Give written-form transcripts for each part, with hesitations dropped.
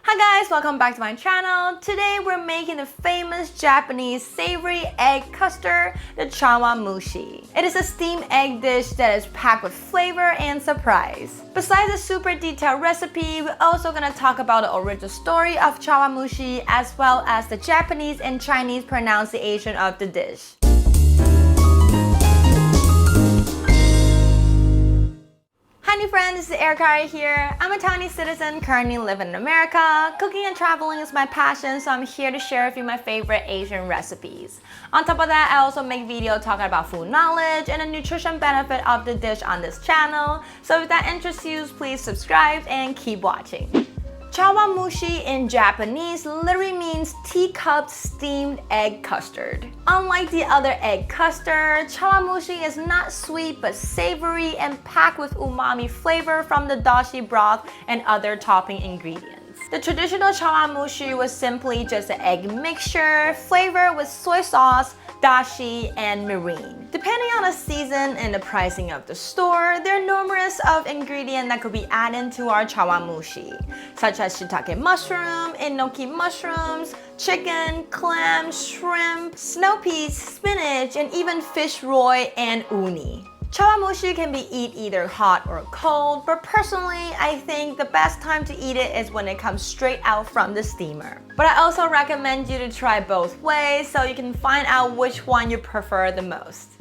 Hi guys, welcome back to my channel. Today we're making the famous Japanese savory egg custard, the Chawan Mushi. It is a steamed egg dish that is packed with flavor and surprise. Besides the super detailed recipe, we're also gonna talk about the original story of Chawan Mushi as well as the Japanese and Chinese pronunciation of the dish. Hi new friends, this is Erica here. I'm a Taiwanese citizen currently living in America. Cooking and traveling is my passion, so I'm here to share with you my favorite Asian recipes. On top of that, I also make videos talking about food knowledge and the nutrition benefit of the dish on this channel. So if that interests you, please subscribe and keep watching. Chawan Mushi in Japanese literally means teacup steamed egg custard. Unlike the other egg custard, Chawan Mushi is not sweet but savory and packed with umami flavor from the Dashi broth and other topping ingredients. The traditional Chawan Mushi was simply just an egg mixture flavored with soy sauce, Dashi, and Mirin. Depending on the season and the pricing of the store, there are numerous of ingredients that could be added to our Chawan Mushi, such as Shitake mushroom, enoki mushrooms, chicken, clam, shrimp, snow peas, spinach, and even fish roe and uni. Chawan Mushi can be eaten either hot or cold, but personally, I think the best time to eat it is when it comes straight out from the steamer. But I also recommend you to try both ways so you can find out which one you prefer the most.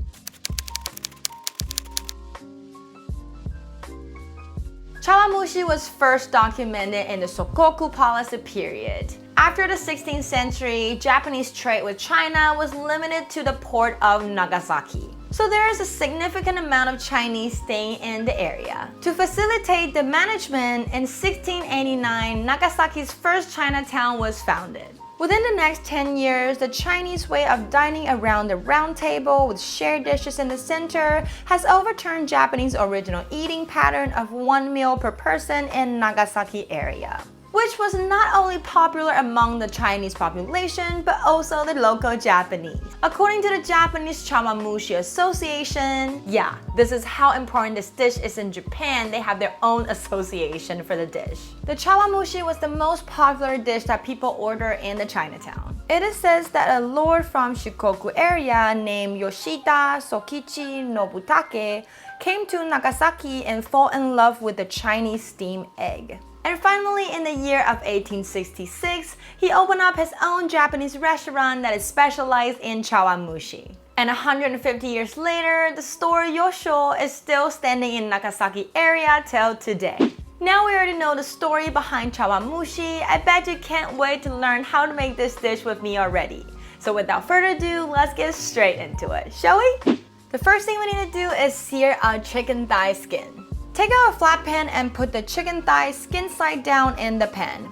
Chawan Mushi was first documented in the Shokoku policy period. After the 16th century, Japanese trade with China was limited to the port of Nagasaki. So there is a significant amount of Chinese staying in the area. To facilitate the management, in 1689, Nagasaki's first Chinatown was founded. Within the next 10 years, the Chinese way of dining around the round table with shared dishes in the center has overturned Japanese original eating pattern of one meal per person in Nagasaki area, which was not only popular among the Chinese population, but also the local Japanese. According to the Japanese Chawan Mushi Association, yeah, this is how important this dish is in Japan. They have their own association for the dish. The Chawan Mushi was the most popular dish that people order in the Chinatown. It is said that a lord from Shikoku area named Yoshida Sokichi Nobutake came to Nagasaki and fell in love with the Chinese steamed egg. And finally, in the year of 1866, he opened up his own Japanese restaurant that is specialized in Chawan Mushi. And 150 years later, the store Yosho is still standing in Nagasaki area till today. Now we already know the story behind Chawan Mushi. I bet you can't wait to learn how to make this dish with me already. So without further ado, let's get straight into it, shall we? The first thing we need to do is sear our chicken thigh skin. Take out a flat pan and put the chicken thigh skin side down in the pan.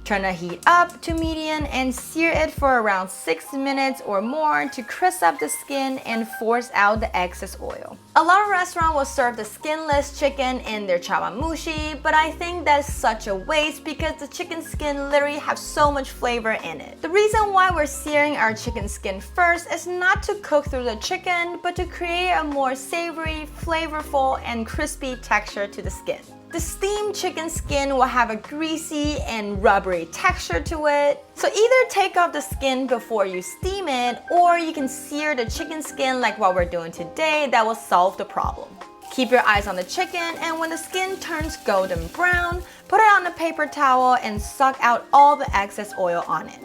Turn the heat up to medium and sear it for around 6 minutes or more to crisp up the skin and force out the excess oil. A lot of restaurants will serve the skinless chicken in their Chawan Mushi, but I think that's such a waste because the chicken skin literally has so much flavor in it. The reason why we're searing our chicken skin first is not to cook through the chicken, but to create a more savory, flavorful, and crispy texture to the skin. The steamed chicken skin will have a greasy and rubbery texture to it. So either take off the skin before you steam it, or you can sear the chicken skin like what we're doing today. That will solve the problem. Keep your eyes on the chicken, and when the skin turns golden brown, put it on a paper towel and suck out all the excess oil on it.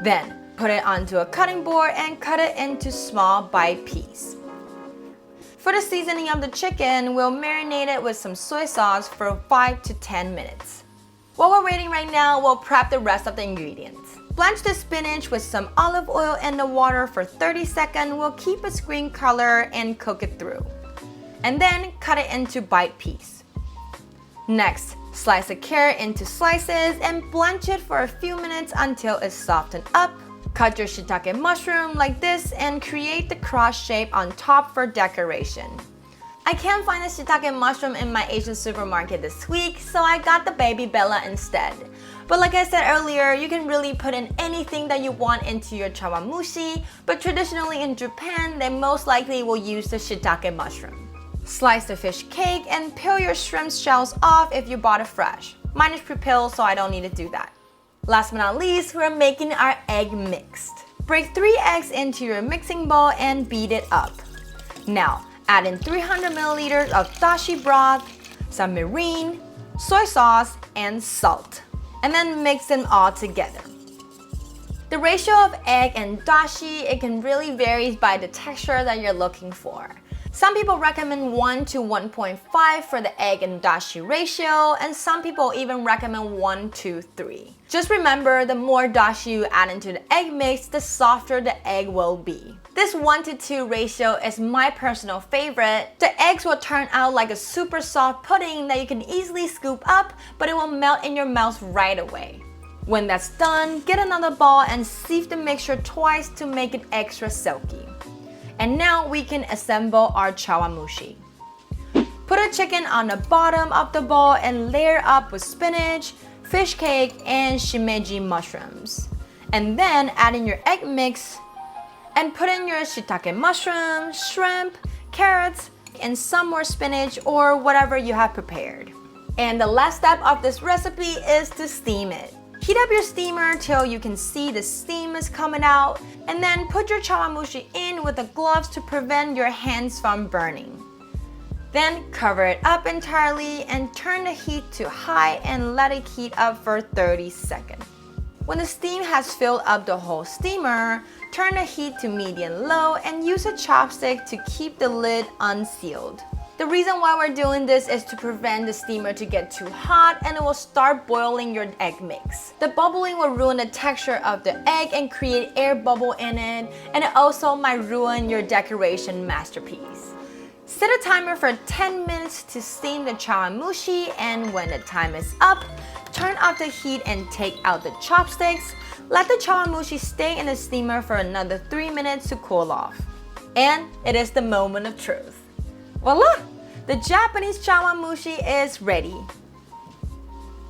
Then put it onto a cutting board and cut it into small bite pieces. For the seasoning of the chicken, we'll marinate it with some soy sauce for 5 to 10 minutes. While we're waiting right now, we'll prep the rest of the ingredients. Blanch the spinach with some olive oil in the water for 30 seconds. We'll keep its green color and cook it through. And then cut it into bite pieces. Next, slice the carrot into slices and blanch it for a few minutes until it's softened up. Cut your shiitake mushroom like this and create the cross shape on top for decoration. I can't find the shiitake mushroom in my Asian supermarket this week, so I got the baby Bella instead. But like I said earlier, you can really put in anything that you want into your Chawan Mushi, but traditionally in Japan, they most likely will use the shiitake mushroom. Slice the fish cake and peel your shrimp shells off if you bought it fresh. Mine is pre-pilled, so I don't need to do that. Last but not least, we're making our egg mixed. Break 3 eggs into your mixing bowl and beat it up. Now, add in 300 milliliters of dashi broth, some mirin, soy sauce, and salt. And then mix them all together. The ratio of egg and dashi, it can really vary by the texture that you're looking for. Some people recommend 1 to 1.5 for the egg and dashi ratio, and some people even recommend 1 to 3. Just remember, the more dashi you add into the egg mix, the softer the egg will be. This 1 to 2 ratio is my personal favorite. The eggs will turn out like a super soft pudding that you can easily scoop up, but it will melt in your mouth right away. When that's done, get another bowl and sieve the mixture twice to make it extra silky. And now we can assemble our Chawan Mushi. Put a chicken on the bottom of the bowl and layer up with spinach, fish cake, and Shimeji mushrooms. And then add in your egg mix and put in your Shitake mushroom, shrimp, carrots, and some more spinach or whatever you have prepared. And the last step of this recipe is to steam it. Heat up your steamer till you can see the steam is coming out, and then put your chawanmushi in with the gloves to prevent your hands from burning. Then cover it up entirely and turn the heat to high and let it heat up for 30 seconds. When the steam has filled up the whole steamer, turn the heat to medium-low and use a chopstick to keep the lid unsealed. The reason why we're doing this is to prevent the steamer to get too hot and it will start boiling your egg mix. The bubbling will ruin the texture of the egg and create air bubble in it, and it also might ruin your decoration masterpiece. Set a timer for 10 minutes to steam the chawanmushi, and when the time is up, turn off the heat and take out the chopsticks. Let the chawanmushi stay in the steamer for another 3 minutes to cool off. And it is the moment of truth. Voila! The Japanese chawanmushi is ready.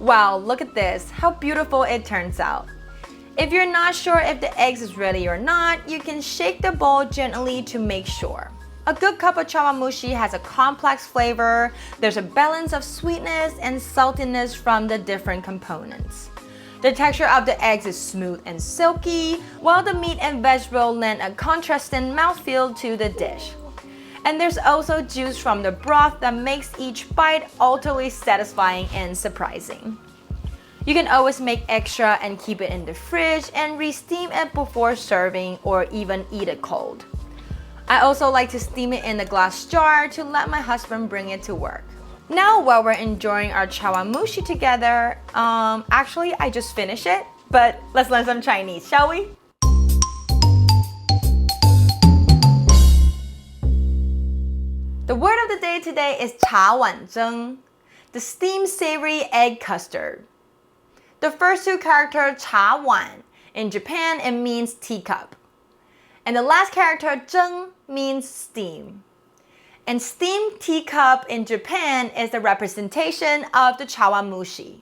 Wow, look at this, how beautiful it turns out. If you're not sure if the eggs is ready or not, you can shake the bowl gently to make sure. A good cup of chawanmushi has a complex flavor. There's a balance of sweetness and saltiness from the different components. The texture of the eggs is smooth and silky, while the meat and vegetable lend a contrasting mouthfeel to the dish. And there's also juice from the broth that makes each bite utterly satisfying and surprising. You can always make extra and keep it in the fridge and re-steam it before serving or even eat it cold. I also like to steam it in a glass jar to let my husband bring it to work. Now while we're enjoying our chawanmushi together, actually I just finished it, but let's learn some Chinese, shall we? The word of the day today is chawan zheng, the steamed savory egg custard. The first two characters chawan, in Japan it means teacup. And the last character zheng means steam. And steamed teacup in Japan is the representation of the chawanmushi.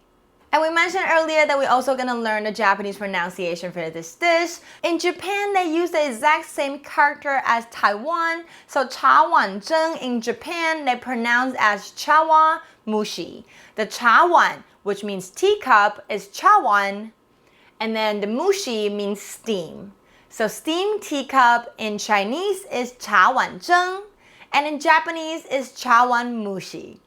And we mentioned earlier that we're also going to learn the Japanese pronunciation for this dish. In Japan, they use the exact same character as Taiwan. So chawan zheng in Japan, they pronounce as Chawan Mushi. The chawan, which means teacup, is chawan. And then the mushi means steam. So steamed teacup in Chinese is chawan zheng. And in Japanese is Chawan Mushi.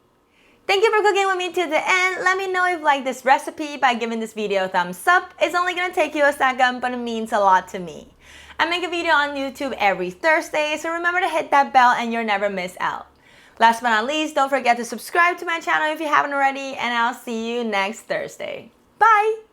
Thank you for cooking with me to the end. Let me know if you like this recipe by giving this video a thumbs up. It's only gonna take you a second, but it means a lot to me. I make a video on YouTube every Thursday, so remember to hit that bell and you'll never miss out. Last but not least, don't forget to subscribe to my channel if you haven't already, and I'll see you next Thursday. Bye!